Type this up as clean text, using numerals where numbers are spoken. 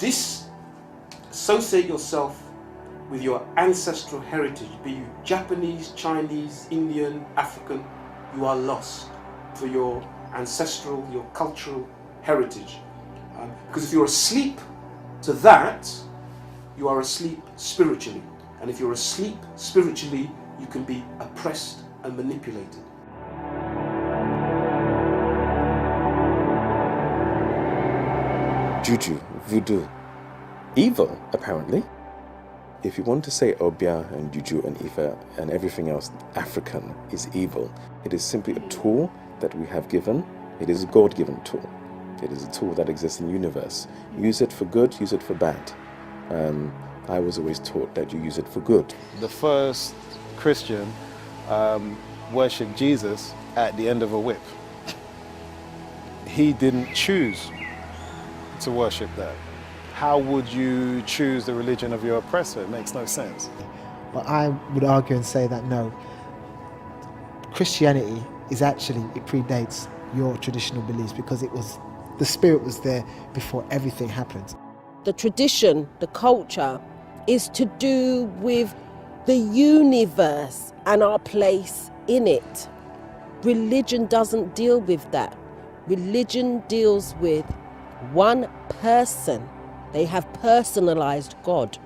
disassociate yourself with your ancestral heritage, be you Japanese, Chinese, Indian, African, you are lost for your ancestral, your cultural heritage. Because if you're asleep to that, you are asleep spiritually. And if you're asleep spiritually, you can be oppressed and manipulated. Juju, voodoo, evil, apparently. If you want to say Obia and Juju and Ifa and everything else African is evil, it is simply a tool that we have given. It is a God-given tool. It is a tool that exists in the universe. Use it for good, use it for bad. I was always taught that you use it for good. The first Christian worshipped Jesus at the end of a whip. He didn't choose to worship that. How would you choose the religion of your oppressor? It makes no sense. But I would argue and say that no, Christianity is actually, it predates your traditional beliefs because the spirit was there before everything happened. The tradition, the culture, is to do with the universe and our place in it. Religion doesn't deal with that. Religion deals with one person. They have personalized God.